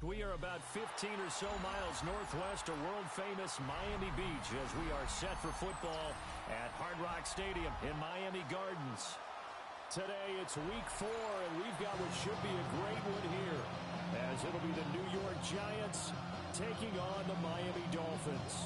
We are about 15 or so miles northwest of world-famous Miami Beach as we are set for football at Hard Rock Stadium in Miami Gardens. Today, it's week 4, and we've got what should be a great one here, as it'll be the New York Giants taking on the Miami Dolphins.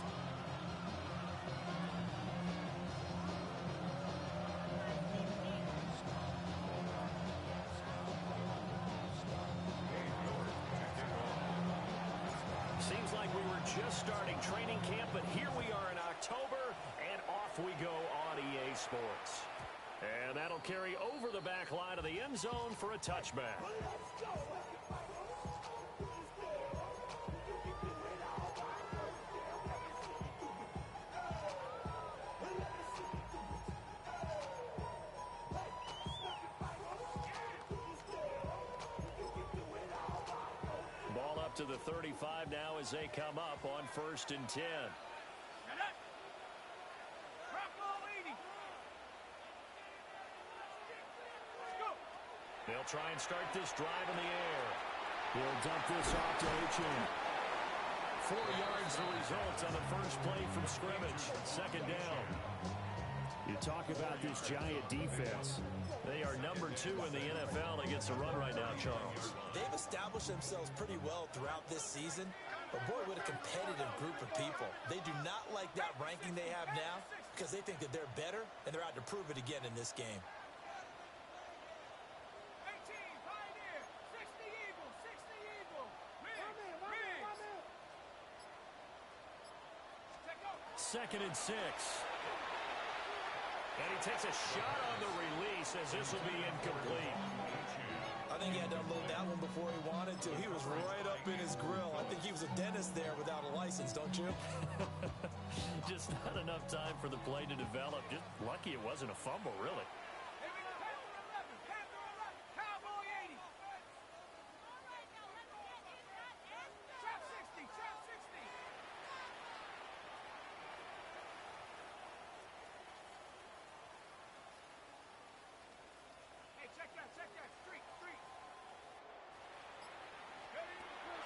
Seems like we were just starting training camp, but here we are in October, and off we go on EA Sports. And that'll carry over the back line of the end zone for a touchback. Ball up to the 35 now as they come up on 1st and 10. They'll try and start this drive in the air. He'll dump this off to H.M. 4 yards the result on the first play from scrimmage. 2nd down. You talk about this Giant defense. They are number 2 in the NFL against the run right now, Charles. They've established themselves pretty well throughout this season. But boy, what a competitive group of people. They do not like that ranking they have now because they think that they're better, and they're out to prove it again in this game. Second and 6. And he takes a shot on the release as this will be incomplete. I think he had to unload that one before he wanted to. He was right up in his grill. I think he was a dentist there without a license, don't you? Just not enough time for the play to develop. Just lucky it wasn't a fumble, really.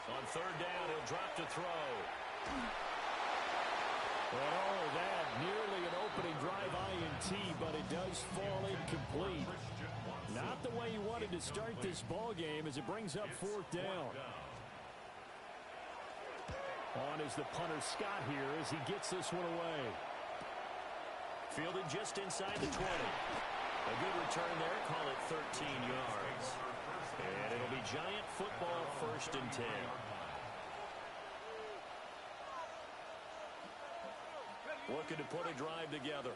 On 3rd down, he'll drop to throw. Oh, that nearly an opening drive INT, but it does fall incomplete. Not the way you wanted to start this ball game as it brings up 4th down. On is the punter Scott here as he gets this one away. Fielded just inside the 20. A good return there, call it 13 yards. And it'll be Giant football 1st and 10. Looking to put a drive together.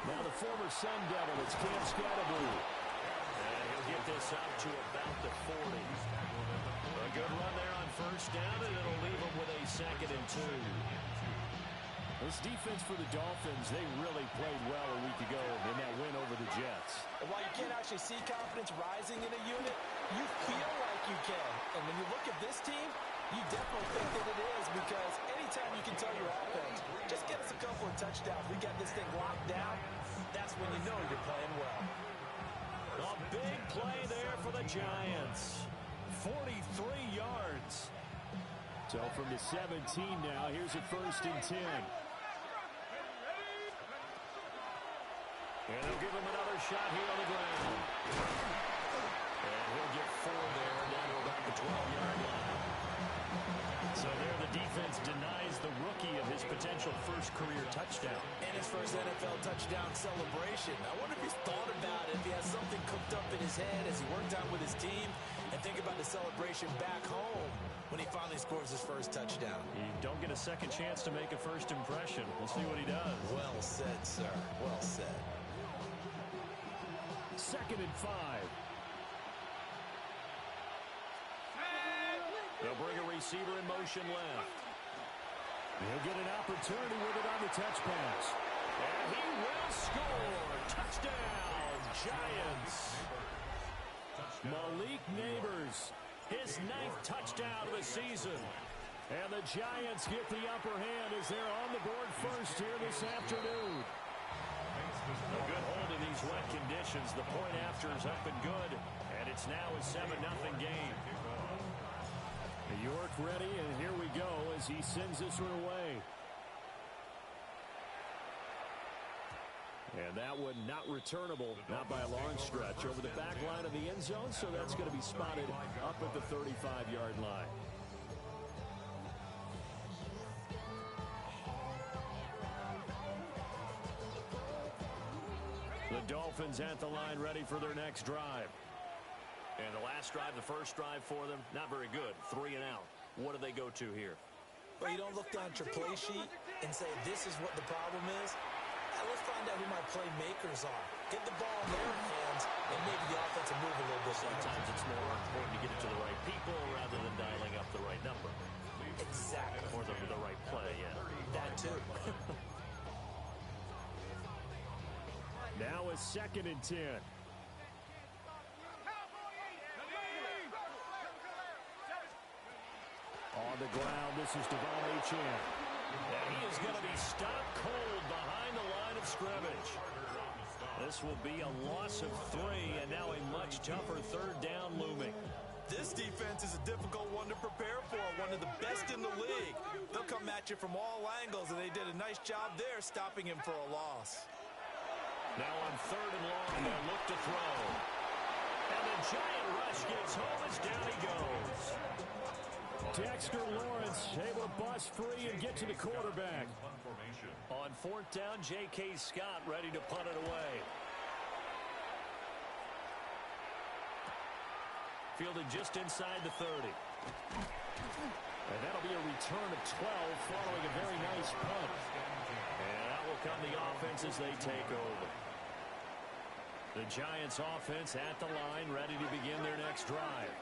Now the former Sun Devil, it's Cam Scatterboo. And he'll get this up to about the 40. A good run there on 1st down, and it'll leave him with a 2nd and 2. This defense for the Dolphins, they really played well a week ago in that win over the Jets. And while you can't actually see confidence rising in a unit, you feel like you can. And when you look at this team, you definitely think that it is, because anytime you can tell your offense, just get us a couple of touchdowns, we got this thing locked down, that's when you know you're playing well. A big play there for the Giants. 43 yards. So from the 17 now, here's a 1st and 10. And they'll give him another shot here on the ground. And he'll get 4 there, down to about the 12-yard line. So there the defense denies the rookie of his potential first career touchdown. And his first NFL touchdown celebration. I wonder if he's thought about it, if he has something cooked up in his head as he worked out with his team, and think about the celebration back home when he finally scores his first touchdown. You don't get a second chance to make a first impression. We'll see what he does. Well said, sir. Well said. 2nd and 5. They'll bring a receiver in motion left. He'll get an opportunity with it on the touch pass. And he will score. Touchdown, Giants. Malik Neighbors, his 9th touchdown of the season. And the Giants get the upper hand as they're on the board first here this afternoon. A good hold of these these wet conditions. The point after is up and good, and it's now a 7-0 game. York ready, and here we go as he sends this one away. And that one not returnable, not by a long stretch, over the back line of the end zone, so that's going to be spotted up at the 35-yard line. The Dolphins at the line, ready for their next drive. And the last drive, the first drive for them, not very good. 3 and out. What do they go to here? Well, you don't look down at your play sheet and say, this is what the problem is. Let's find out who my playmakers are. Get the ball in their hands, and maybe the offense will move a little bit. Sometimes it's more important to get it to the right people rather than dialing up the right number. Exactly. Or the right play, yeah. That too. Now a 2nd and 10. On the ground, this is Devon Achane. And he is going to be stopped cold behind the line of scrimmage. This will be a loss of 3, and now a much tougher 3rd down looming. This defense is a difficult one to prepare for, one of the best in the league. They'll come at you from all angles, and they did a nice job there stopping him for a loss. Now on 3rd and long, they'll look to throw. And the giant rush gets home as down he goes. Dexter Lawrence able to bust free and get to the quarterback. On 4th down, J.K. Scott ready to punt it away. Fielded just inside the 30. And that'll be a return of 12 following a very nice punt. And out will come the offense as they take over. The Giants offense at the line, ready to begin their next drive.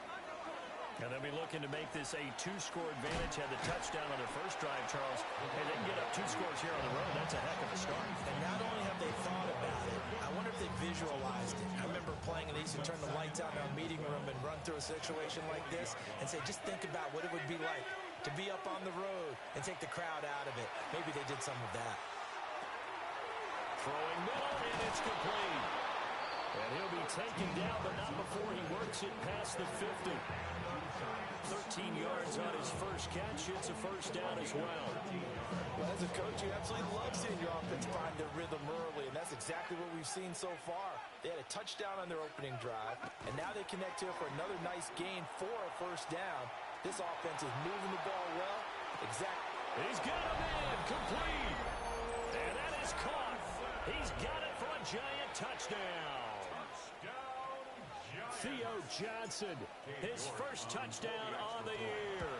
And they'll be looking to make this a 2-score advantage. Had the touchdown on their first drive, Charles. Hey, they can get up 2 scores here on the road. That's a heck of a start. And not only have they thought about it, I wonder if they visualized it. I remember playing, and they used to turn the lights out in our meeting room and run through a situation like this and say, just think about what it would be like to be up on the road and take the crowd out of it. Maybe they did some of that. Throwing middle, and it's complete. And he'll be taken down, but not before he works it past the 50. 13 yards on his first catch. It's a first down as well. Well, as a coach, you absolutely love seeing your offense find their rhythm early, and that's exactly what we've seen so far. They had a touchdown on their opening drive, and now they connect here for another nice gain for a first down. This offense is moving the ball well. He's got a man complete. And that is caught. He's got it for a giant touchdown. Theo Johnson, his first touchdown on the year.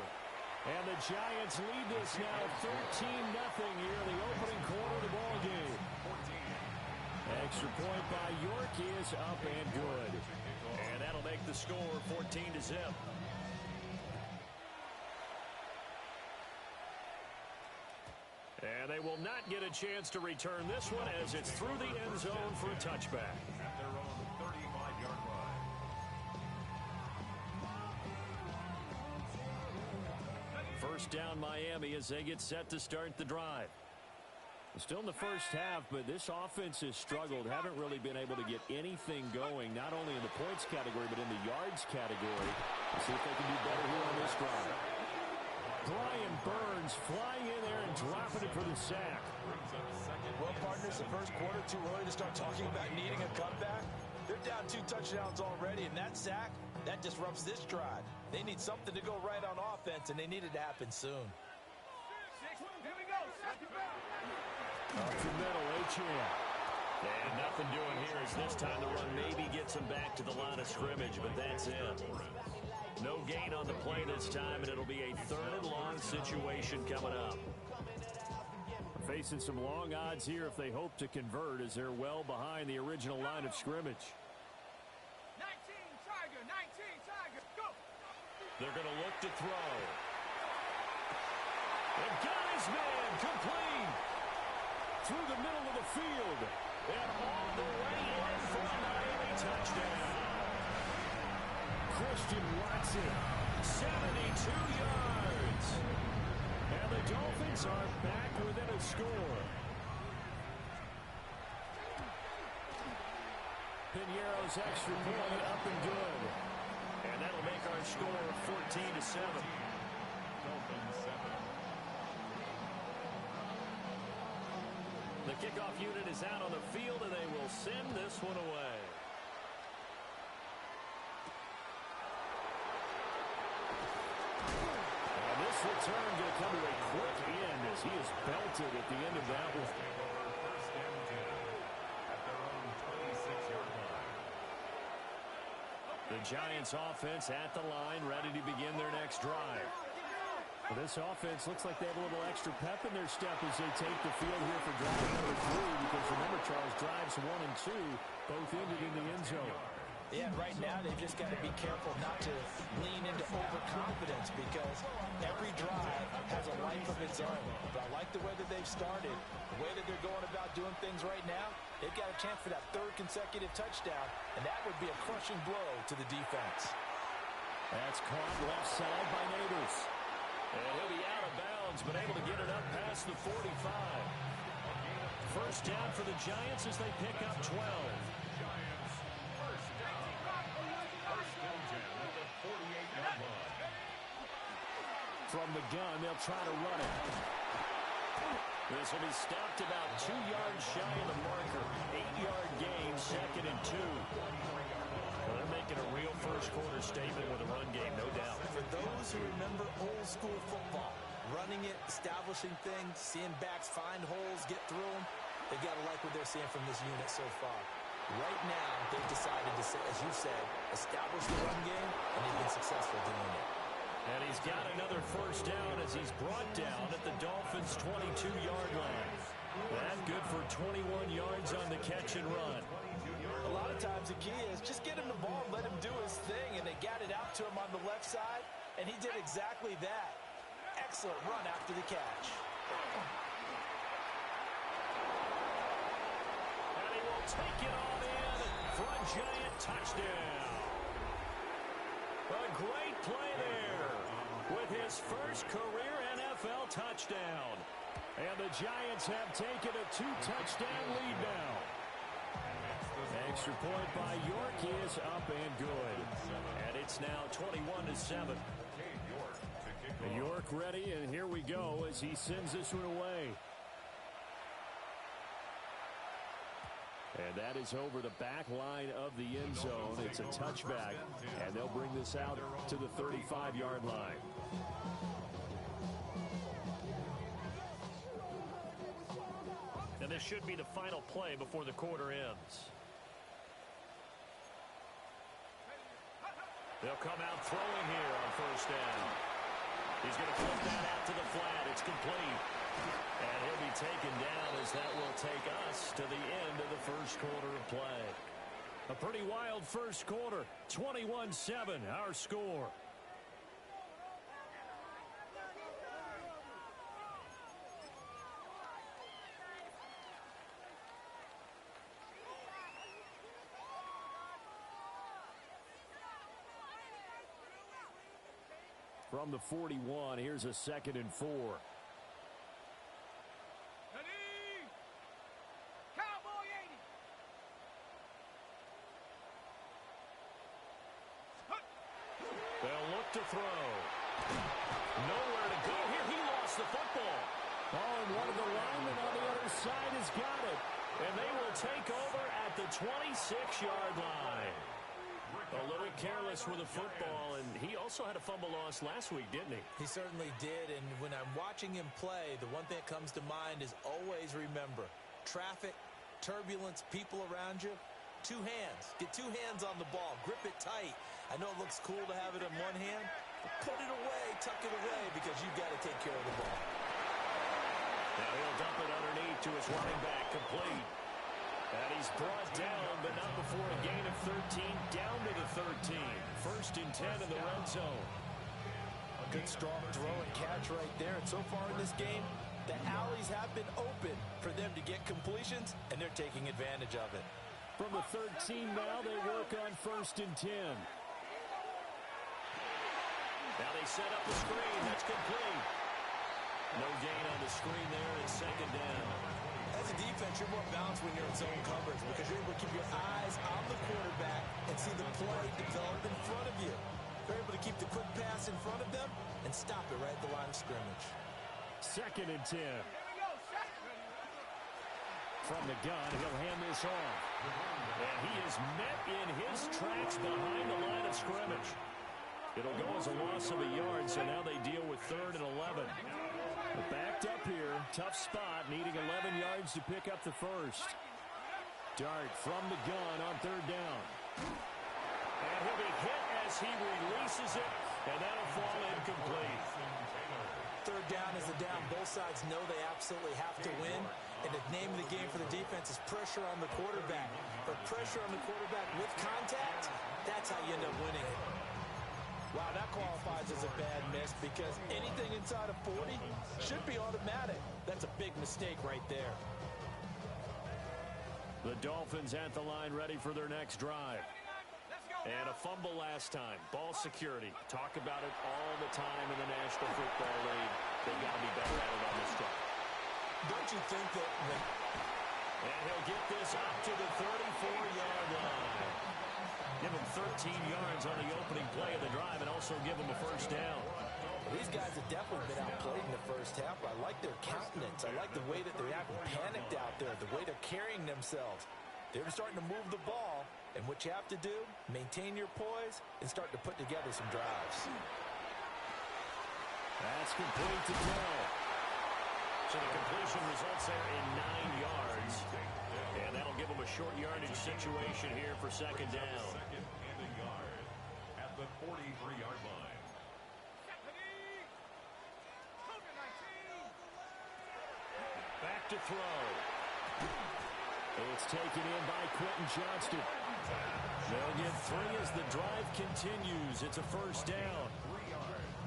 And the Giants lead this now 13-0 here in the opening quarter of the ball game. Extra point by York is up and good. And that'll make the score 14-0. And they will not get a chance to return this one as it's through the end zone for a touchback. At their own 35-yard line. First down Miami as they get set to start the drive. Still in the first half, but this offense has struggled. Haven't really been able to get anything going, not only in the points category, but in the yards category. Let's see if they can do better here on this drive. Brian Burns flying in there and dropping it for the sack. Well, partners, the first quarter, too early to start talking about needing a comeback. They're down 2 touchdowns already, and that sack, that disrupts this drive. They need something to go right on offense, and they need it to happen soon. Up the middle, Achane. And nothing doing here as this time the run maybe gets them back to the line of scrimmage, but that's it. No gain on the play this time, and it'll be a 3rd and long situation coming up. Facing some long odds here if they hope to convert as they're well behind the original line of scrimmage. 19 Tiger, go! They're going to look to throw. And got his man complete. Through the middle of the field. And all the way in for a Miami touchdown. Christian Watson, 72 yards. And the Dolphins are back within a score. Piñeiro's extra point up and good. And that'll make our score 14-7. Dolphins 7. The kickoff unit is out on the field, and they will send this one away. And this return going to come to a quick end as he is belted at the end of that one. First and 10 at their own 26-yard line. The Giants offense at the line, ready to begin their next drive. Well, this offense looks like they have a little extra pep in their step as they take the field here for drive number 3, because remember, Charles, drives 1 and 2 both ended in the end zone. Yeah, right now they've just got to be careful not to lean into overconfidence, because every drive has a life of its own. But I like the way that they've started, the way that they're going about doing things right now. They've got a chance for that 3rd consecutive touchdown, and that would be a crushing blow to the defense. That's caught left side by Neighbors. And he'll be out of bounds, but able to get it up past the 45. First down for the Giants as they pick up 12. Giants first down. First and 10 at the 48-yard line. From the gun, they'll try to run it. This will be stopped about 2 yards shy of the marker. 8-yard gain, 2nd and 2. Well, they're making a real first-quarter statement with a run game, no doubt. For those who remember old-school football, running it, establishing things, seeing backs find holes, get through them, they've got to like what they're seeing from this unit so far. Right now, they've decided to, as you said, establish the run game, and they've been successful doing it. And he's got another first down as he's brought down at the Dolphins' 22-yard line. That good for 21 yards on the catch and run. A lot of times the key is just get him the ball and let him do his thing, and they got it out to him on the left side, and he did exactly that. Excellent run after the catch. And he will take it on in for a Giant touchdown. A great play there with his first career NFL touchdown. And the Giants have taken a 2-touchdown lead now. Extra point by York is up and good. And it's now 21-7. York ready, and here we go as he sends this one away. And that is over the back line of the end zone. It's a touchback, and they'll bring this out to the 35-yard line. And this should be the final play before the quarter ends. They'll come out throwing here on first down. He's going to flip that out to the flat. It's complete. And he'll be taken down as that will take us to the end of the first quarter of play. A pretty wild first quarter. 21-7, our score. From the 41, here's a 2nd and 4. Ready? Cowboy 80. They'll look to throw. Nowhere to go here. He lost the football. Oh, and one of the linemen on the other side has got it. And they will take over at the 26-yard line. A little careless with the football, and he also had a fumble loss last week, didn't he? He certainly did, and when I'm watching him play, the one thing that comes to mind is always remember, traffic, turbulence, people around you, 2 hands. Get 2 hands on the ball. Grip it tight. I know it looks cool to have it in one hand, but put it away, tuck it away, because you've got to take care of the ball. Now he'll dump it underneath to his running back, complete. And he's brought down, but not before a gain of 13, down to the 13. First and 10 in the red zone. A good strong throw and catch right there. And so far in this game, the alleys have been open for them to get completions, and they're taking advantage of it. From the 13 now, they work on first and 10. Now they set up the screen. That's complete. No gain on the screen there. It's 2nd down. As a defense, you're more balanced when you're in zone coverage because you're able to keep your eyes on the quarterback and see the play develop in front of you. You're able to keep the quick pass in front of them and stop it right at the line of scrimmage. 2nd and 10. Here we go, set. From the gun, he'll hand this off. And he is met in his tracks behind the line of scrimmage. It'll go as a loss of a yard, so now they deal with 3rd and 11. Backed up here, tough spot, needing 11 yards to pick up the first. Dart from the gun on 3rd down. And he'll be hit as he releases it, and that'll fall incomplete. 3rd down is a down. Both sides know they absolutely have to win. And the name of the game for the defense is pressure on the quarterback. But pressure on the quarterback with contact, that's how you end up winning it. Wow, that qualifies as a bad miss because anything inside of 40 should be automatic. That's a big mistake right there. The Dolphins at the line ready for their next drive. Let's go. And a fumble last time. Ball security. Talk about it all the time in the National Football League. They've got to be better at it on this drive. Don't you think that when... And he'll get this up to the 34-yard line. Give him 13 yards on the opening play of the drive and also give him a first down. These guys have definitely been outplayed in the first half, but I like their countenance. I like the way that they're acting panicked out there, the way they're carrying themselves. They're starting to move the ball, and what you have to do, maintain your poise and start to put together some drives. That's complete to Dell. So the completion results there in 9 yards. And that'll give them a short yardage situation here for 2nd down. 2nd and a yard at the 43-yard line. Back to throw. It's taken in by Quentin Johnston. They'll get 3 as the drive continues. It's a first down.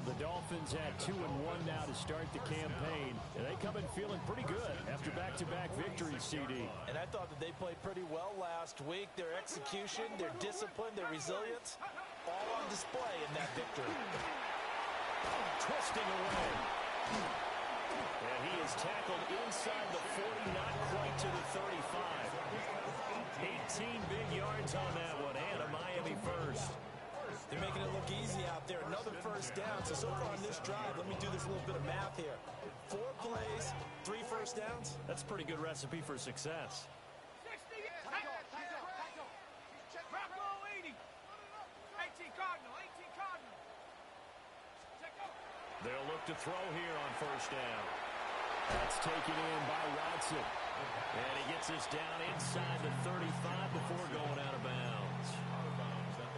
The Dolphins had 2-1 now to start the campaign. And they come in feeling pretty good after back-to-back victories, CD. And I thought that they played pretty well last week. Their execution, their discipline, their resilience, all on display in that victory. Twisting away. And he is tackled inside the 40, not quite to the 35. 18 big yards on that one, and a Miami first. They're making it look easy out there. Another first down. So far on this drive, let me do this little bit of math here. 4 plays, 3 first downs. That's a pretty good recipe for success. 60. Bravo 80. 18 Cardinal. 18 Cardinal. Check out. They'll look to throw here on first down. That's taken in by Watson. And he gets us down inside the 35 before going out of bounds.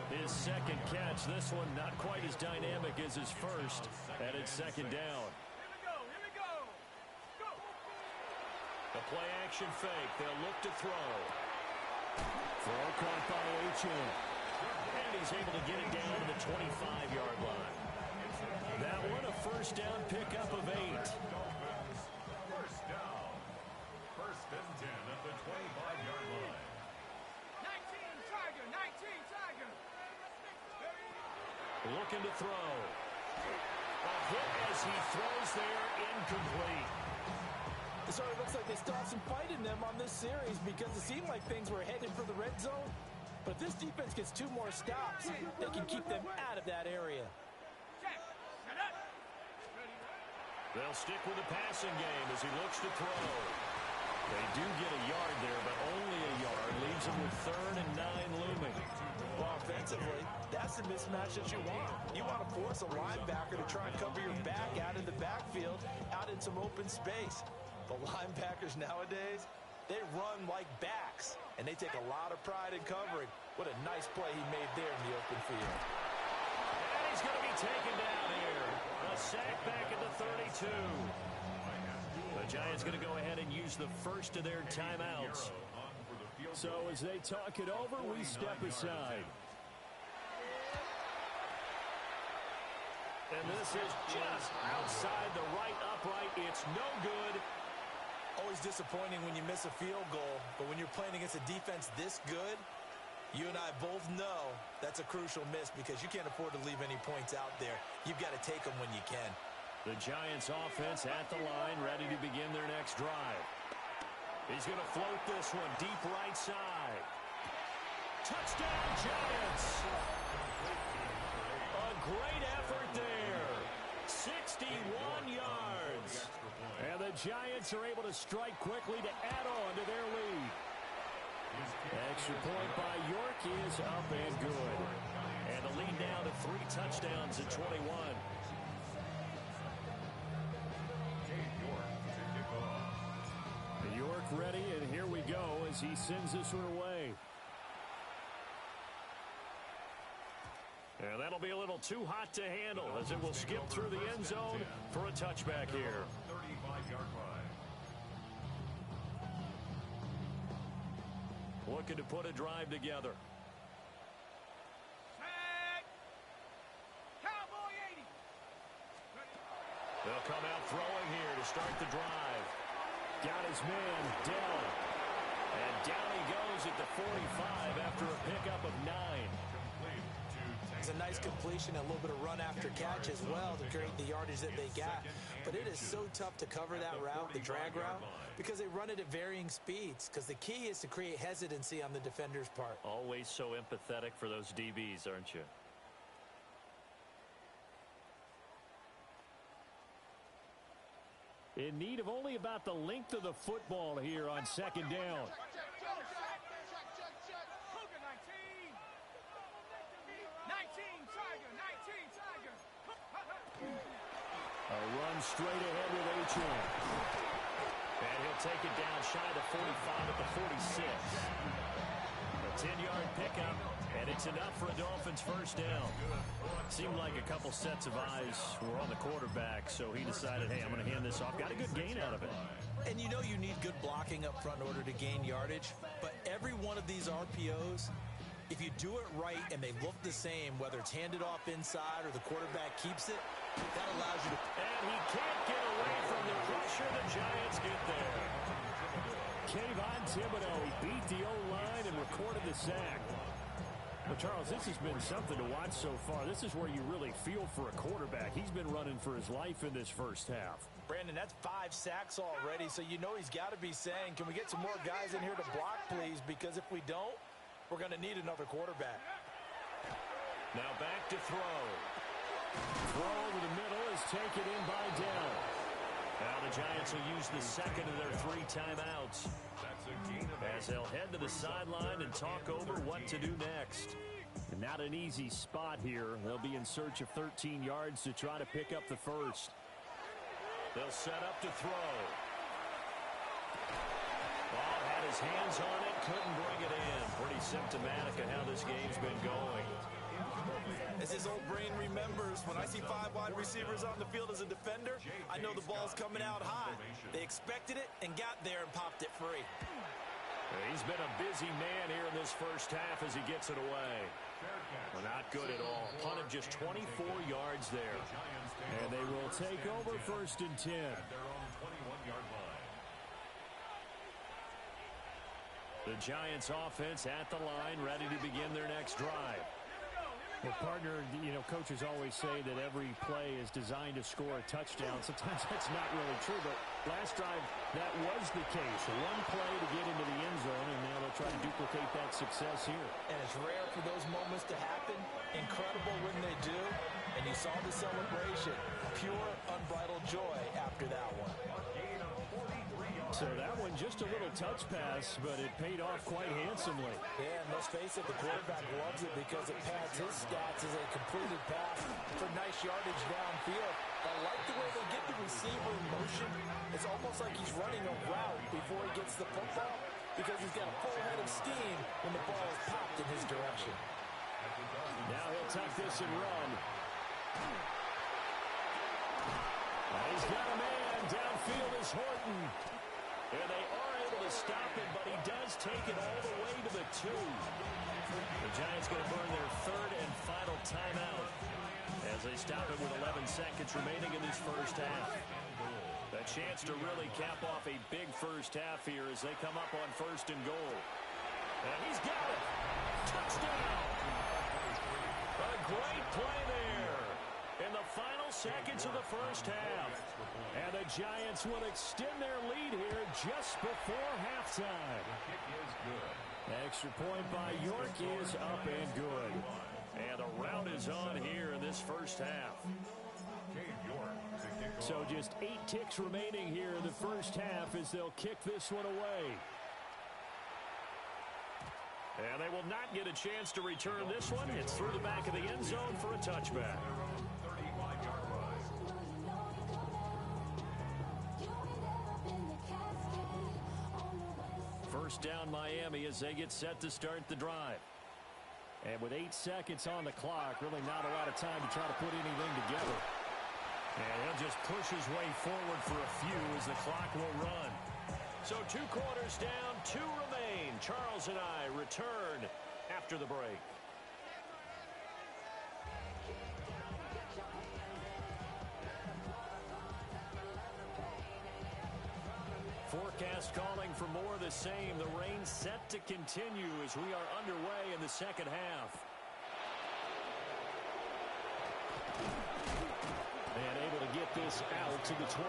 His 2nd catch, this one not quite as dynamic as his first, and it's 2nd down. Here we go. Go. The play action fake, they'll look to throw. Throw caught by H.M. And he's able to get it down to the 25-yard line. That one a first down pickup of 8. First down. 1st and 10 at the 25-yard line. 19 Tiger. 19 Tiger. Looking to throw. A hit as he throws there, incomplete. It sort of looks like they still have some fight in them on this series because it seemed like things were headed for the red zone. But if this defense gets 2 more stops, they can keep them out of that area. Check. Set up. They'll stick with the passing game as he looks to throw. They do get a yard there, but only a yard. Leaves them with 3rd and 9 looming. Well, offensively, that's the mismatch that you want. You want to force a linebacker to try and cover your back out in the backfield, out in some open space. The linebackers nowadays, they run like backs, and they take a lot of pride in covering. What a nice play he made there in the open field. And he's going to be taken down here. A sack back at the 32. The Giants going to go ahead and use the first of their timeouts. So as they talk it over, we step aside. And this is just outside the right upright. It's no good. Always disappointing when you miss a field goal, but when you're playing against a defense this good, you and I both know that's a crucial miss because you can't afford to leave any points out there. You've got to take them when you can. The Giants offense at the line, ready to begin their next drive. He's going to float this one deep right side. Touchdown, Giants. A great effort there. 61 yards. And the Giants are able to strike quickly to add on to their lead. Extra point by York is up and good. And the lead down to 3 touchdowns at 21. York ready, and here we go as he sends this one away. And that'll be a little too hot to handle as it will skip through the end zone for a touchback here. 35-yard line. Looking to put a drive together. Set. Cowboy 80. They'll come out throwing here to start the drive. Got his man, Dell. And down he goes at the 45 after a pickup of 9. It's a nice completion, a little bit of run after catch as well to create the yardage that they got. But it is so tough to cover that route, the drag route, because they run it at varying speeds. Because the key is to create hesitancy on the defender's part. Always so empathetic for those DBs, aren't you? In need of only about the length of the football here on second down. Cougar 19. 19 Tiger. 19 Tiger. A run straight ahead with H.M. And he'll take it down shy of the 45 at the 46. A 10-yard pickup, and it's enough for a Dolphins first down. Seemed like a couple sets of eyes were on the quarterback, so he decided, hey, I'm going to hand this off. Got a good gain out of it. And you know you need good blocking up front in order to gain yardage. But every one of these RPOs, if you do it right and they look the same, whether it's handed off inside or the quarterback keeps it, that allows you to... And he can't get away from the pressure. The Giants get there. Kayvon Thibodeau, he beat the O-line and recorded the sack. But, Charles, this has been something to watch so far. This is where you really feel for a quarterback. He's been running for his life in this first half. Brandon, that's 5 sacks already, so you know he's got to be saying, can we get some more guys in here to block, please? Because if we don't, we're going to need another quarterback. Now back to throw. Throw over the middle is taken in by Dell. Now the Giants will use the second of their 3 timeouts. As they'll head to the sideline and talk over what to do next. And not an easy spot here. They'll be in search of 13 yards to try to pick up the first. They'll set up to throw. Ball had his hands on it, couldn't bring it in. Pretty symptomatic of how this game's been going. As his old brain remembers, when I see 5 wide receivers on the field as a defender, I know the ball's coming out high. They expected it and got there and popped it free. He's been a busy man here in this first half as he gets it away. Well, not good at all. Punt of just 24 yards there. And they will take over first and 10. The Giants offense at the line, ready to begin their next drive. Well, partner, you know, coaches always say that every play is designed to score a touchdown. Sometimes that's not really true, but last drive, that was the case. One play to get into the end zone, and now they'll try to duplicate that success here. And it's rare for those moments to happen. Incredible when they do. And you saw the celebration. Pure, unbridled joy after that one. So that one, just a little touch pass, but it paid off quite handsomely. Yeah, and let's face it, the quarterback loves it because it pads his stats as a completed pass for nice yardage downfield. I like the way they get the receiver in motion. It's almost like he's running a route before he gets the football because he's got a full head of steam when the ball is popped in his direction. Now he'll tuck this and run. He's got a man. Downfield is Horton. And they are able to stop it, but he does take it all the way to the 2. The Giants going to burn their 3rd and final timeout as they stop it with 11 seconds remaining in this first half. A chance to really cap off a big first half here as they come up on 1st and goal. And he's got it. Touchdown. A great play there in the final seconds of the first half. And the Giants will extend their lead here just before halftime. Kick is good. Extra point by York is up and good. And a round is on here in this first half. So just 8 ticks remaining here in the first half as they'll kick this one away. And they will not get a chance to return this one. It's through the back of the end zone for a touchback. First down Miami as they get set to start the drive. And with 8 seconds on the clock, really not a lot of time to try to put anything together. And he'll just push his way forward for a few as the clock will run. So 2 quarters down, 2 remain. Charles and I return after the break. Forecast calling for more of the same. The rain set to continue as we are underway in the second half. And able to get this out to the 25.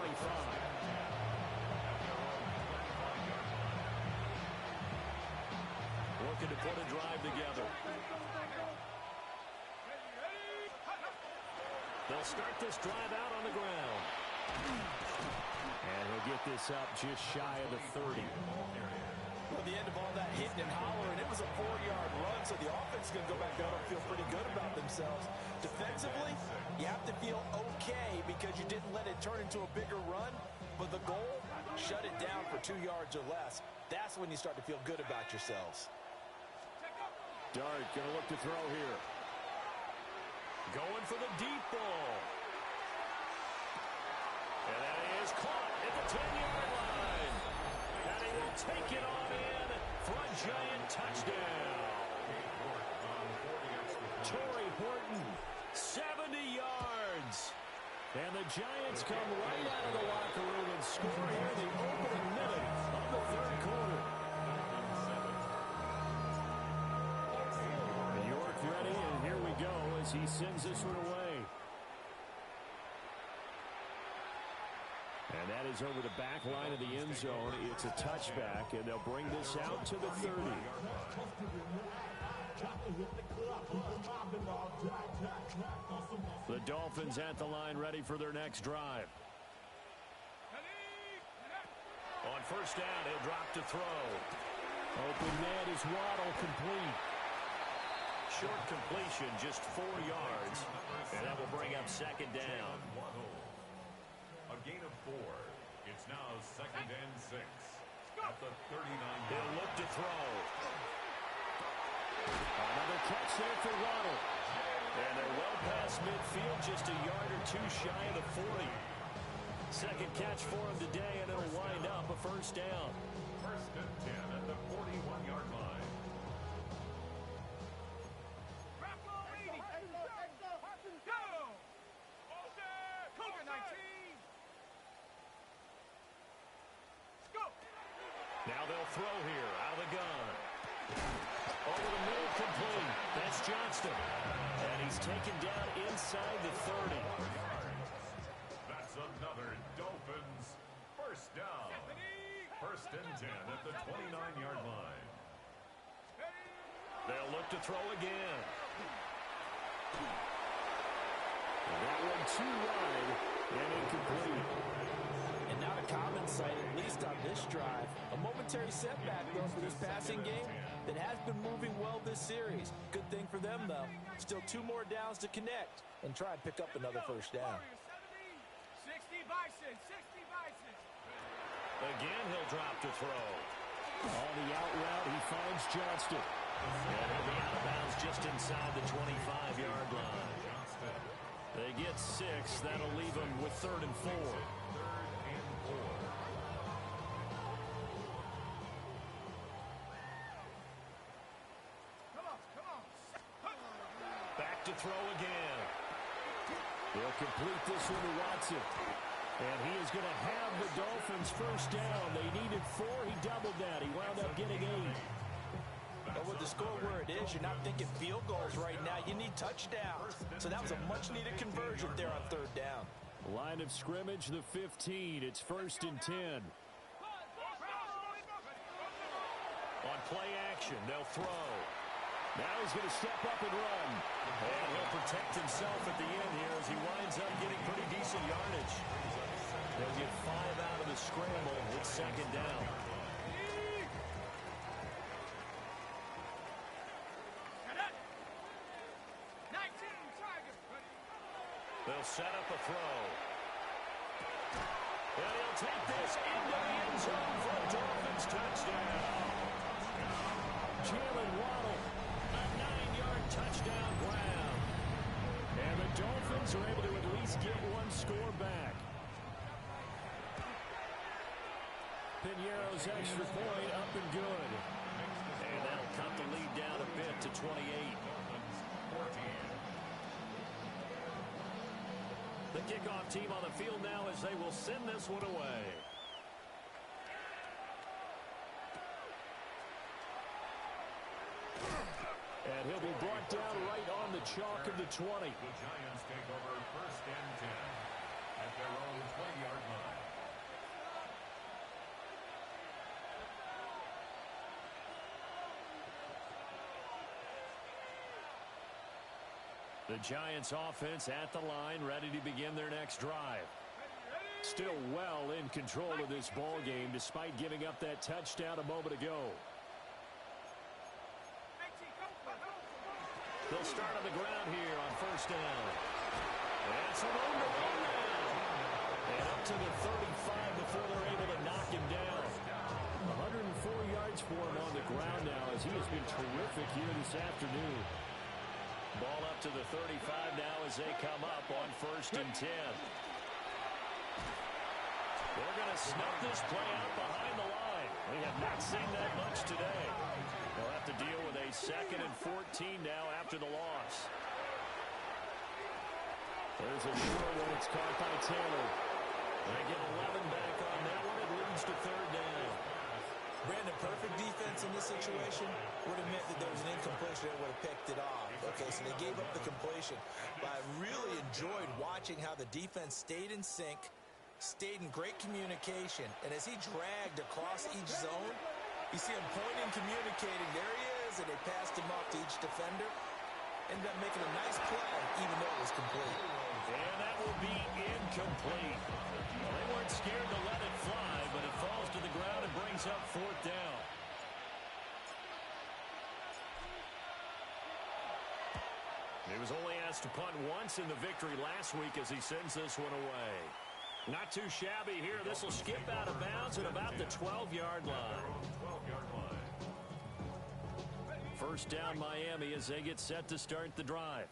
Looking to put a drive together. They'll start this drive out on the ground. And he'll get this up just shy of the 30. Well, the end of all that hitting and hollering, it was a 4-yard run, so the offense is going to go back out and feel pretty good about themselves. Defensively, you have to feel okay because you didn't let it turn into a bigger run, but the goal, shut it down for 2 yards or less. That's when you start to feel good about yourselves. Dart going to look to throw here. Going for the deep ball. And that is caught at the 10-yard line. And he will take it on in for a Giant touchdown. Torrey Horton, 70 yards. And the Giants come right out of the locker room and score here in the opening minute of the third quarter. York ready, and here we go as he sends this one away. And that is over the back line of the end zone. It's a touchback, and they'll bring this out to the 30. The Dolphins at the line ready for their next drive. On first down, he'll drop to throw. Open man is Waddle, complete. Short completion, just 4 yards. And that will bring up second down. A gain of 4. It's now 2nd and 6. At the 39. He'll look to throw. Another catch there for Waddle. And they're well past midfield, just a yard or 2 shy of the 40. Second catch for him today, and it'll wind up a first down. 1st and 10 at the 41-yard line. Now they'll throw here out of the gun. Over the middle, complete. That's Johnston. And he's taken down inside the 30. That's another Dolphins first down. 1st and 10 at the 29-yard line. They'll look to throw again. And that one too wide and incomplete. And not a common sight, at least on this drive. A momentary setback, though, for this passing game that has been moving well this series. Good thing for them, though. Still 2 more downs to connect and try and pick up another first down. 60 Bison, 60 Bison. Again, he'll drop to throw. On the out route, he finds Johnston. And he'll be out of bounds just inside the 25-yard line. They get 6. That'll leave them with 3rd and 4. Back to throw again. He'll complete this one to Watson. And he is going to have the Dolphins first down. They needed 4. He doubled that. He wound up getting 8. But with the score where it is, you're not thinking field goals right now. You need touchdown. So that was a much-needed conversion there on 3rd down. Line of scrimmage, the 15. It's 1st and 10. On play action, they'll throw. Now he's going to step up and run. And he'll protect himself at the end here as he winds up getting pretty decent yardage. They'll get 5 out of the scramble. It's 2nd down. They'll set up a throw. And he'll take this into the end zone for a Dolphins touchdown. Jalen Waddle, a 9-yard touchdown ground. And the Dolphins are able to at least get one score back. Piñeiro's extra point up and good. And that'll cut the lead down a bit to 28. The kickoff team on the field now as they will send this one away. And he'll be brought down right on the chalk of the 20. The Giants take over 1st and 10 at their own 20-yard line. The Giants offense at the line, ready to begin their next drive. Still well in control of this ball game despite giving up that touchdown a moment ago. They'll start on the ground here on 1st down. That's a room to run now. And up to the 35 before they're able to knock him down. 104 yards for him on the ground now as he has been terrific here this afternoon. Ball up to the 35 now as they come up on 1st and 10. They're going to snuff this play out behind the line. We have not seen that much today. They'll have to deal with a 2nd and 14 now after the loss. There's a short one. It's caught by Taylor. They get 11 back on that one. It leads to 3rd down. Brandon, perfect defense in this situation would have meant that there was an incompletion that would have picked it off. Okay, so they gave up the completion. But I really enjoyed watching how the defense stayed in sync, stayed in great communication. And as he dragged across each zone, you see him pointing, communicating. There he is, and they passed him off to each defender. Ended up making a nice play, even though it was complete. And that will be incomplete. Well, they weren't scared to let it fly, but it falls to the ground and brings up 4th down. He was only asked to punt once in the victory last week as he sends this one away. Not too shabby here. This will skip out of bounds at about the 12-yard line. 12-yard line. 1st down Miami as they get set to start the drive.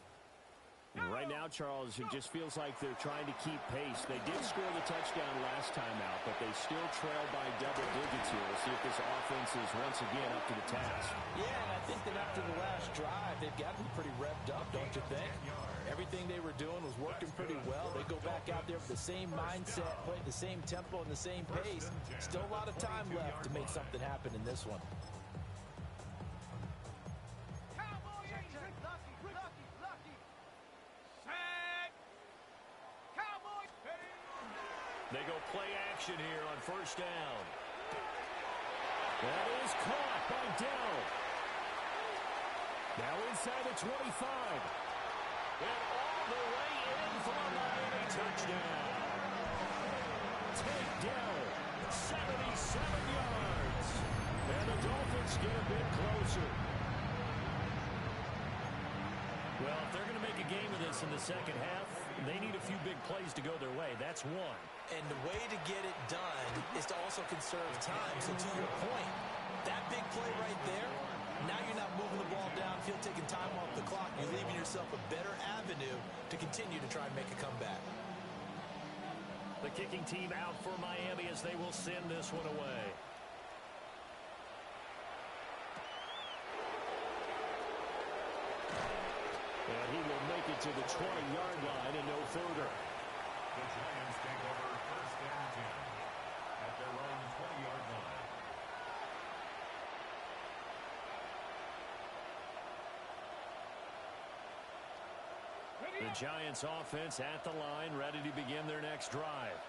And right now, Charles, it just feels like they're trying to keep pace. They did score the touchdown last time out, but they still trail by double digits here. We'll see if this offense is once again up to the task. Yeah, and I think that after the last drive, they've gotten pretty revved up, don't you think? Everything they were doing was working pretty well. They go back out there with the same mindset, playing the same tempo and the same pace. Still a lot of time left to make something happen in this one. They go play action here on 1st down. That is caught by Dell. Now inside the 25. And all the way in for a Miami touchdown. Take Dell, 77 yards. And the Dolphins get a bit closer. Well, if they're going to make a game of this in the second half, they need a few big plays to go their way. That's one. And the way to get it done is to also conserve time. So to your point, that big play right there, now you're not moving the ball downfield, taking time off the clock. You're leaving yourself a better avenue to continue to try and make a comeback. The kicking team out for Miami as they will send this one away. And he will make it to the 20-yard line and no further. The Giants take over 1st and 10 at their own 20-yard line. The Giants offense at the line, ready to begin their next drive.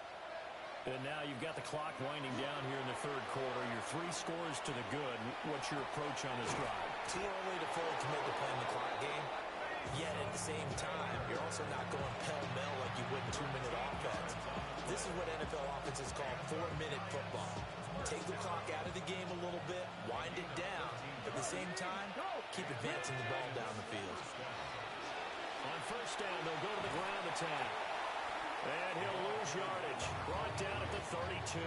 And now you've got the clock winding down here in the third quarter. Your 3 scores to the good. What's your approach on this drive? Too early to fully commit to playing the clock game. Yet at the same time, you're also not going pell-mell like you would in 2-minute offense. This is what NFL offenses call 4-minute football. Take the clock out of the game a little bit, wind it down, but at the same time, keep advancing the ball down the field. On first down, they'll go to the ground attack. And he'll lose yardage. Brought down at the 32.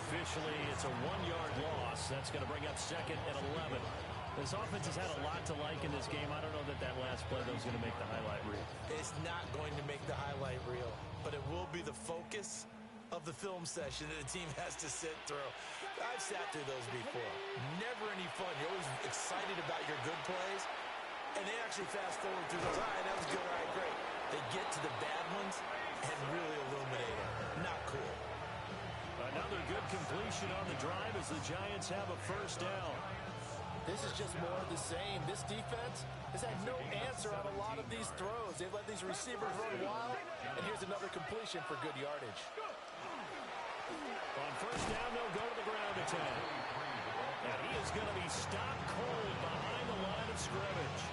Officially, it's a 1-yard loss. That's going to bring up second and 11. This offense has had a lot to like in this game. I don't know that last play, though, is going to make the highlight reel. It's not going to make the highlight reel, but it will be the focus of the film session that the team has to sit through. I've sat through those before. Never any fun. You're always excited about your good plays, and they actually fast forward through those. All right, that was good. All right, great. They get to the bad ones and really illuminate them. Not cool. Another good completion on the drive as the Giants have a first down. This is just more of the same. This defense has had no answer on a lot of these throws. They've let these receivers run wild, and here's another completion for good yardage. On first down, they'll go to the ground attack. And he is going to be stopped cold behind the line of scrimmage.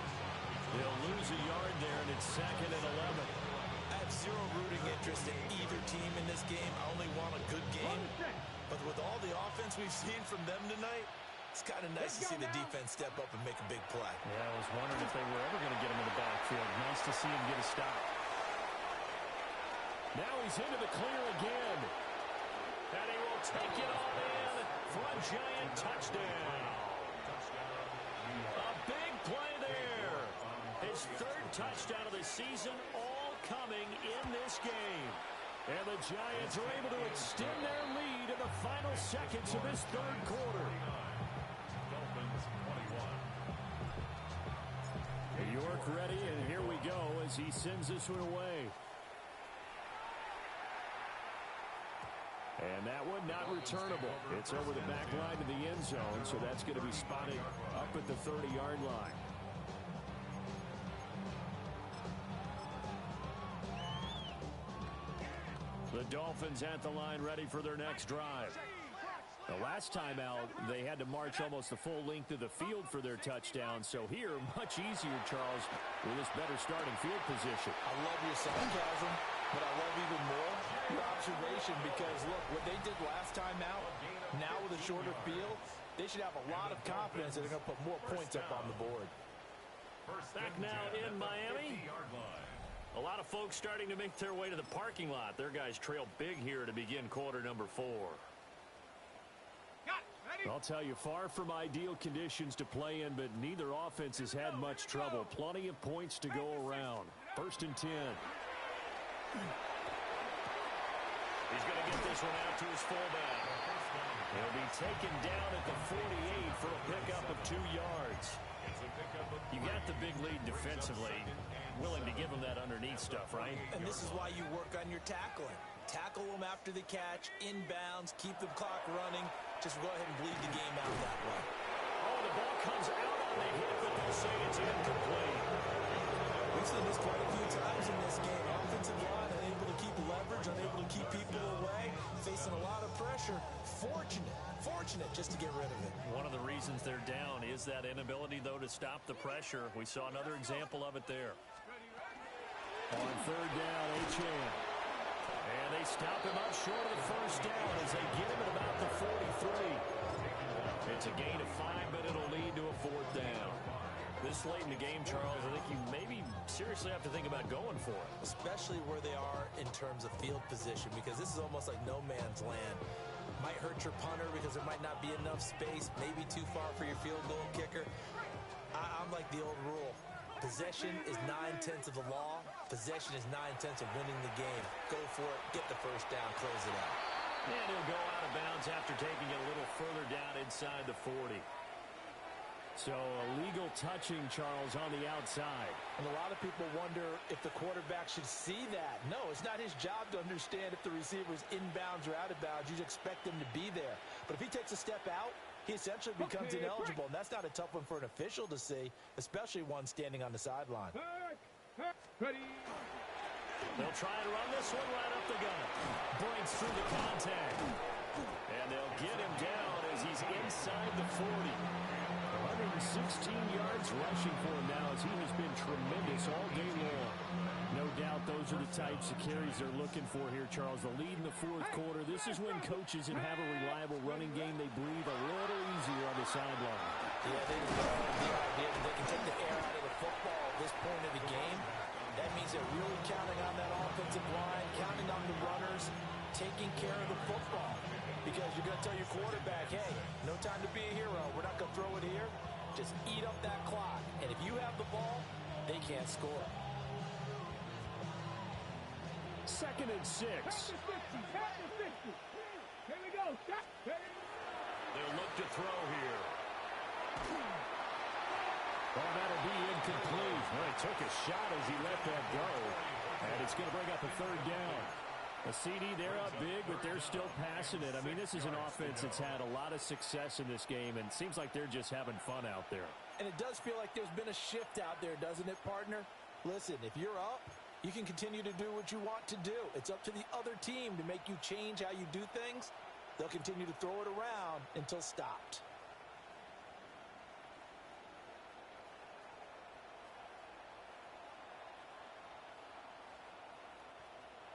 They'll lose a yard there, and it's second and 11. I have zero rooting interest in either team in this game. I only want a good game. But with all the offense we've seen from them tonight, it's kind of nice to see the defense step up and make a big play. Yeah, I was wondering if they were ever going to get him in the backfield. Nice to see him get a stop. Now he's into the clear again. And he will take it all in for a Giant touchdown. A big play there. His 3rd touchdown of the season, all coming in this game. And the Giants are able to extend their lead in the final seconds of this 3rd quarter. York ready, and here we go as he sends this one away. And that one not returnable. It's over the back line of the end zone, so that's going to be spotted up at the 30-yard line. The Dolphins at the line ready for their next drive. The last time out, they had to march almost the full length of the field for their touchdown. So here, much easier, Charles, with this better starting field position. I love your sarcasm, but I love even more your observation because, look, what they did last time out, now with a shorter field, they should have a lot of confidence that they're going to put more points up on the board. Back now in Miami. A lot of folks starting to make their way to the parking lot. Their guys trail big here to begin quarter number 4. I'll tell you, far from ideal conditions to play in, but neither offense has had much trouble. Plenty of points to go around. 1st and 10. He's going to get this one out to his fullback. He'll be taken down at the 48 for a pickup of 2 yards. You got the big lead defensively. Willing to give him that underneath stuff, right? And this is why you work on your tackling. Tackle them after the catch, inbounds, keep the clock running. Just go ahead and bleed the game out that way. Oh, the ball comes out on the hit, but they'll say it's incomplete. We've seen this quite a few times in this game. Offensive line unable to keep leverage, unable to keep people away, facing a lot of pressure. Fortunate just to get rid of it. One of the reasons they're down is that inability, though, to stop the pressure. We saw another example of it there. On 3rd down, Achane. And they stop him up short of the first down as they get him at about the 43. It's a gain of 5, but it'll lead to a 4th down. This late in the game, Charles, I think you maybe seriously have to think about going for it. Especially where they are in terms of field position, because this is almost like no man's land. Might hurt your punter because there might not be enough space, maybe too far for your field goal kicker. I'm like the old rule. Possession is 9/10 of the law. Possession is 9/10 of winning the game. Go for it, get the first down, close it out. And he'll go out of bounds after taking it a little further down inside the 40. So illegal touching, Charles, on the outside. And a lot of people wonder if the quarterback should see that. No, it's not his job to understand if the receiver's inbounds or out of bounds. You just expect him to be there. But if he takes a step out, he essentially becomes ineligible. And that's not a tough one for an official to see, especially one standing on the sideline. Ready. They'll try and run this one right up the gut. Breaks through the contact. And they'll get him down as he's inside the 40. 116 yards rushing for him now as he has been tremendous all day long. No doubt those are the types of carries they're looking for here, Charles. The lead in the fourth quarter. This is when coaches that have a reliable running game, they breathe a little easier on the sideline. Yeah, they love the idea that they can take the air out of the football at this point of the game. That means they're really counting on that offensive line, counting on the runners, taking care of the football. Because you're going to tell your quarterback, hey, no time to be a hero. We're not going to throw it here. Just eat up that clock. And if you have the ball, they can't score. 2nd and 6. Here we go. They'll look to throw here. Well, that'll be incomplete. Well, he took a shot as he let that go. And it's going to bring up a 3rd down. A CD, they're up big, but they're still passing it. I mean, this is an offense that's had a lot of success in this game, and it seems like they're just having fun out there. And it does feel like there's been a shift out there, doesn't it, partner? Listen, if you're up, you can continue to do what you want to do. It's up to the other team to make you change how you do things. They'll continue to throw it around until stopped.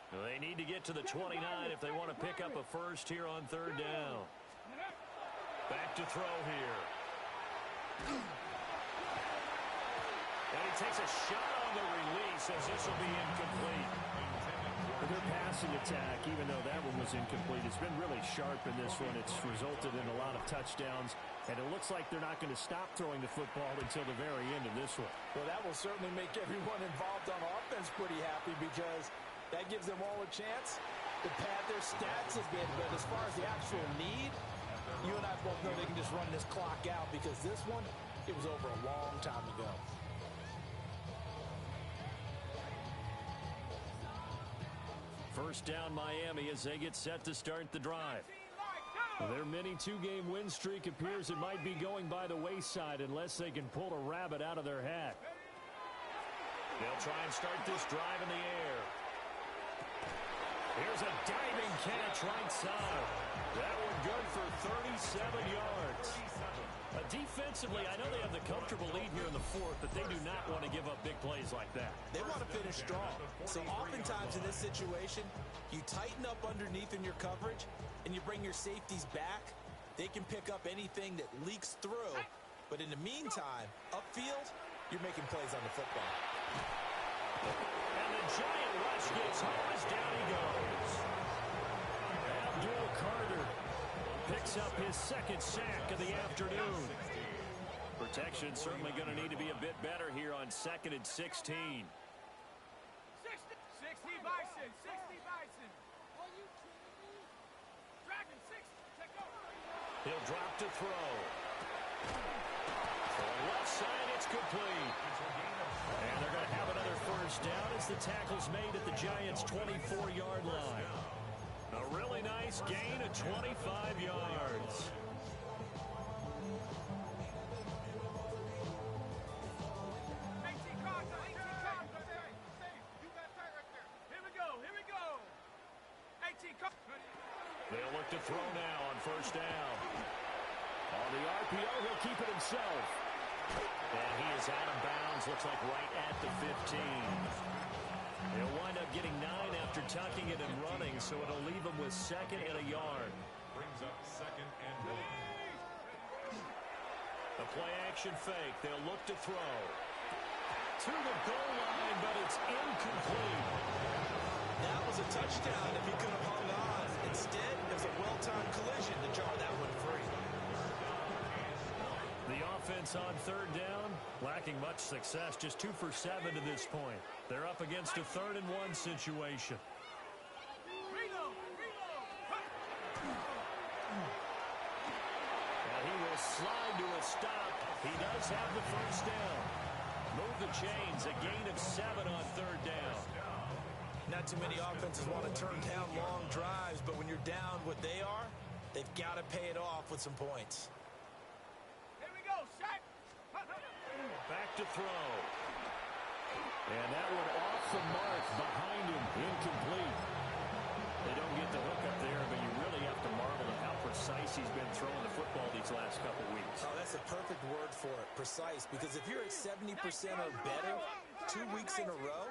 They need to get to the 29 if they want to pick up a first here on 3rd down. Back to throw here. And he takes a shot on the release as this will be incomplete. Their passing attack, even though that one was incomplete, it's been really sharp in this one. It's resulted in a lot of touchdowns, and it looks like they're not going to stop throwing the football until the very end of this one. Well, that will certainly make everyone involved on offense pretty happy because that gives them all a chance to pad their stats a bit. But as far as the actual need, you and I both know they can just run this clock out because this one, it was over a long time ago. First down Miami as they get set to start the drive. Their mini 2-game win streak appears it might be going by the wayside unless they can pull a rabbit out of their hat. They'll try and start this drive in the air. Here's a diving catch right side. That one good for 37 yards. Defensively, I know they have the comfortable lead here in the 4th, but they do not want to give up big plays like that. They want to finish strong. So oftentimes in this situation, you tighten up underneath in your coverage, and you bring your safeties back. They can pick up anything that leaks through. But in the meantime, upfield, you're making plays on the football. And the giant rush gets home as down he goes. Abdul Carter picks up his 2nd sack of the afternoon. Protection certainly going to need to be a bit better here on 2nd and 16. 60 Bison, 60 Bison. Are you kidding me? Dragon 60, take over. He'll drop to throw. For the left side, it's complete. And they're going to have another first down as the tackle's made at the Giants' 24-yard line. A really nice gain of 25 yards. They'll look to throw now on first down. On the RPO, he'll keep it himself. And he is out of bounds, looks like right at the 15. He'll wind up getting 9 after tucking it and running, so it'll leave him with 2nd and a yard. Brings up 2nd and 1. A play-action fake. They'll look to throw. To the goal line, but it's incomplete. That was a touchdown if he could have hung on. Instead, it was a well-timed collision to jar that one free. The offense on 3rd down, lacking much success, just 2 for 7 to this point. They're up against a 3rd and 1 situation. And he will slide to a stop. He does have the first down. Move the chains, a gain of 7 on 3rd down. Not too many offenses want to turn down long drives, but when you're down what they are, they've got to pay it off with some points. Here we go, set. Back to throw. And that one off the mark behind him, incomplete. They don't get the hook up there, but you really have to marvel at how precise he's been throwing the football these last couple weeks. Oh, that's a perfect word for it, precise, because if you're at 70% or better 2 weeks in a row,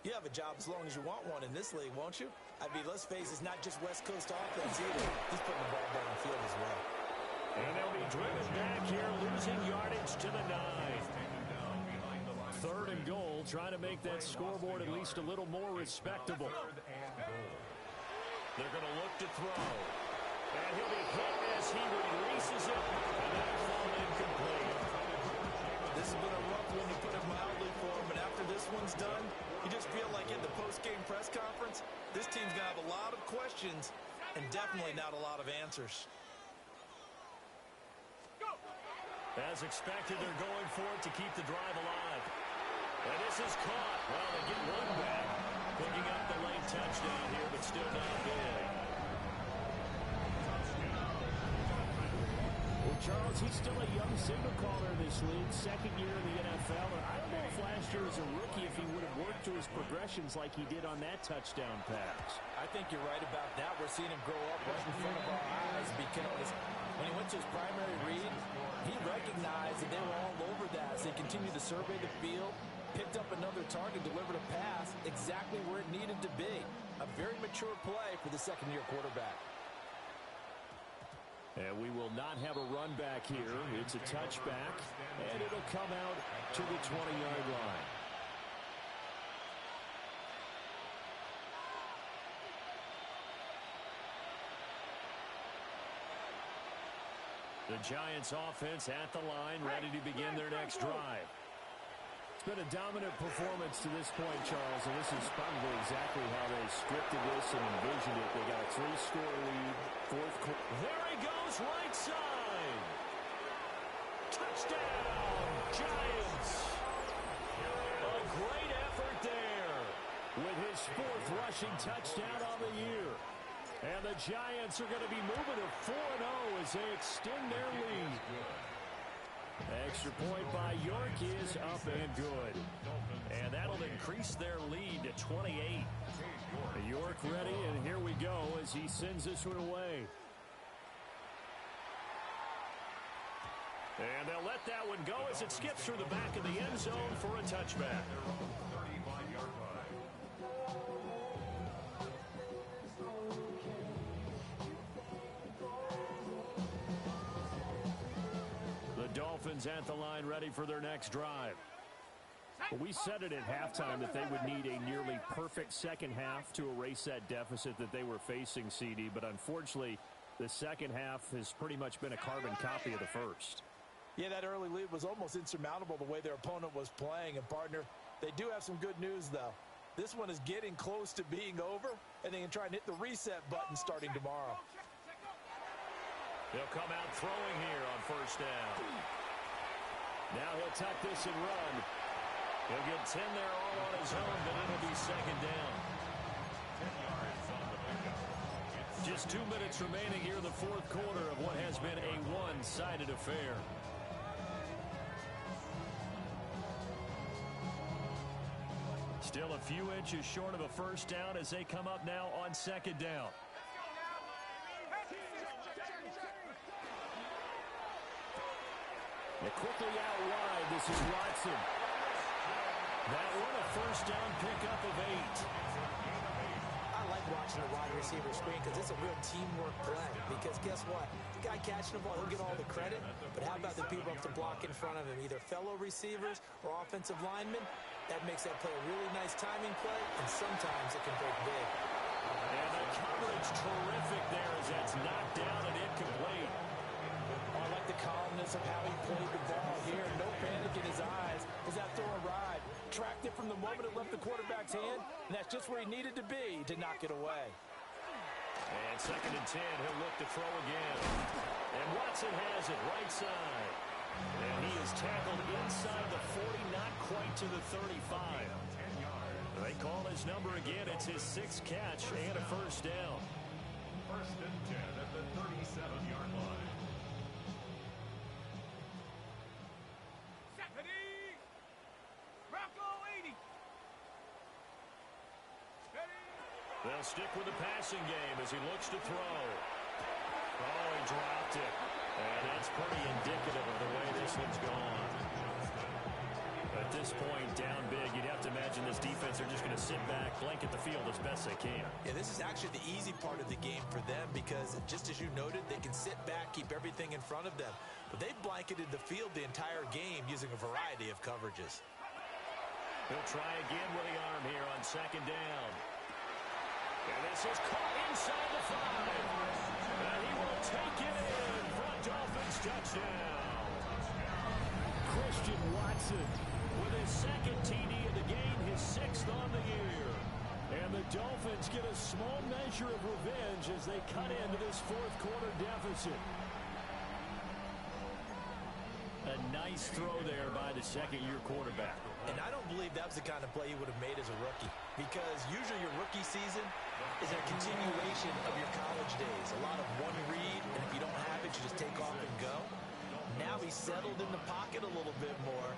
you have a job as long as you want one in this league, won't you? I mean, let's face it, it's not just West Coast offense either. He's putting the ball downfield as well. And they'll be driven back here, losing yardage to the 9. 3rd and goal, trying to make that scoreboard at least a little more respectable. They're going to look to throw. And he'll be hit as he releases it. And that'll fall incomplete. This has been a rough one, to put it mildly, for him. But after this one's done, you just feel like in the post-game press conference, this team's going to have a lot of questions and definitely not a lot of answers. As expected, they're going for it to keep the drive alive. And this is caught. Well, they get one back. Picking up the late touchdown here, but still not big. Well, Charles, he's still a young signal caller in this league, 2nd year in the NFL. And I don't know if last year as a rookie, if he would have worked through his progressions like he did on that touchdown pass. I think you're right about that. We're seeing him grow up right in front of our eyes, because when he went to his primary read, he recognized that they were all over that as they continued to survey the field, picked up another target, delivered a pass exactly where it needed to be. A very mature play for the 2nd-year quarterback. And we will not have a run back here. It's a touchback, and it'll come out to the 20-yard line. The Giants offense at the line, ready to begin their next drive. It's been a dominant performance to this point, Charles, and this is probably exactly how they scripted this and envisioned it. They got a 3-score lead, 4th quarter. There he goes, right side. Touchdown, Giants. A great effort there. With his 4th rushing touchdown on the year. And the Giants are going to be moving to 4-0 as they extend their lead. Extra point by York is up and good. And that'll increase their lead to 28. York ready, and here we go as he sends this one away. And they'll let that one go as it skips through the back of the end zone for a touchback. Dolphins at the line, ready for their next drive. Well, we said it at halftime that they would need a nearly perfect second half to erase that deficit that they were facing, CD. But unfortunately, the second half has pretty much been a carbon copy of the first. Yeah, that early lead was almost insurmountable the way their opponent was playing. And, partner, they do have some good news, though. This one is getting close to being over, and they can try and hit the reset button starting tomorrow. He'll come out throwing here on 1st down. Now he'll tuck this and run. He'll get 10 there all on his own, but it'll be 2nd down. Just 2 minutes remaining here in the 4th quarter of what has been a one-sided affair. Still a few inches short of a 1st down as they come up now on 2nd down. And quickly out wide, this is Watson. That one a 1st down pickup of 8. I like watching a wide receiver screen because it's a real teamwork play. Because guess what? The guy catching the ball, he'll get all the credit. But how about the people up to block in front of him? Either fellow receivers or offensive linemen. That makes that play a really nice timing play, and sometimes it can break big. And the coverage terrific there as that's knocked down and incomplete. I like the calmness of how he played the ball here. No panic in his eyes as that throw arrived. Tracked it from the moment it left the quarterback's hand, and that's just where he needed to be to knock it away. And 2nd and 10, he'll look to throw again. And Watson has it right side. And he is tackled inside the 40, not quite to the 35. They call his number again. It's his 6th catch and a 1st down. 1st and 10 at the 37-yard line. They'll stick with the passing game as he looks to throw. Oh, he dropped it. And that's pretty indicative of the way this one's gone. At this point, down big, you'd have to imagine this defense are just going to sit back, blanket the field as best they can. Yeah, this is actually the easy part of the game for them because, just as you noted, they can sit back, keep everything in front of them. But they've blanketed the field the entire game using a variety of coverages. He'll try again with the arm here on second down. And this is caught inside the 5. And he will take it in for a Dolphins touchdown. Christian Watson with his second TD of the game, his 6th on the year. And the Dolphins get a small measure of revenge as they cut into this fourth quarter deficit. A nice throw there by the second-year quarterback. And I don't believe that was the kind of play he would have made as a rookie. Because usually your rookie season is a continuation of your college days. A lot of one read, and if you don't have it, you just take off and go. Now he's settled in the pocket a little bit more,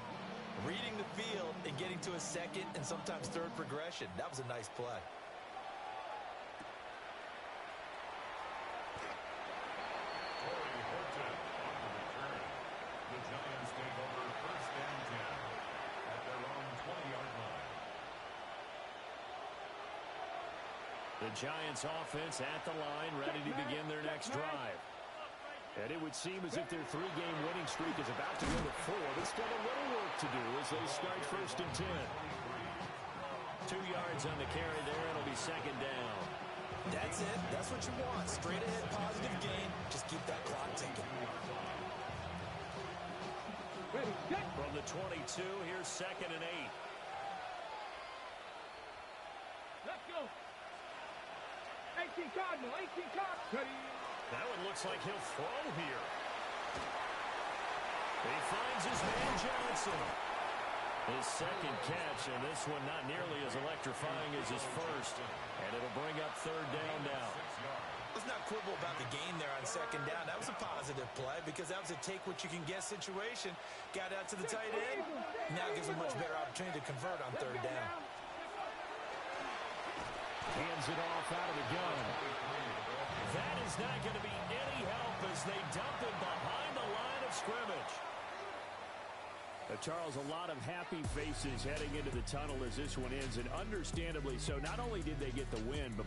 reading the field and getting to a second and sometimes third progression. That was a nice play. The Giants take over first and 10 at their own 20-yard line. The Giants offense at the line, ready to begin their next drive. And it would seem as if their 3-game winning streak is about to go to 4. There's still a little work to do as they start first and 10. 2 yards on the carry there. It'll be second down. That's it. That's what you want. Straight ahead positive gain. Just keep that clock ticking. From the 22, here's second and 8. Let's go. 18 Cardinal, 18 Cardinal. That one looks like he'll throw here. He finds his man Johnson. His second catch, and this one not nearly as electrifying as his first. And it'll bring up third down now. Let's not quibble about the gain there on second down. That was a positive play because that was a take-what-you-can-get situation. Got out to the tight end. Now gives a much better opportunity to convert on third down. Hands it off out of the gun. That is not going to be any help as they dump it behind the line of scrimmage. Charles, a lot of happy faces heading into the tunnel as this one ends, and understandably so. Not only did they get the win, but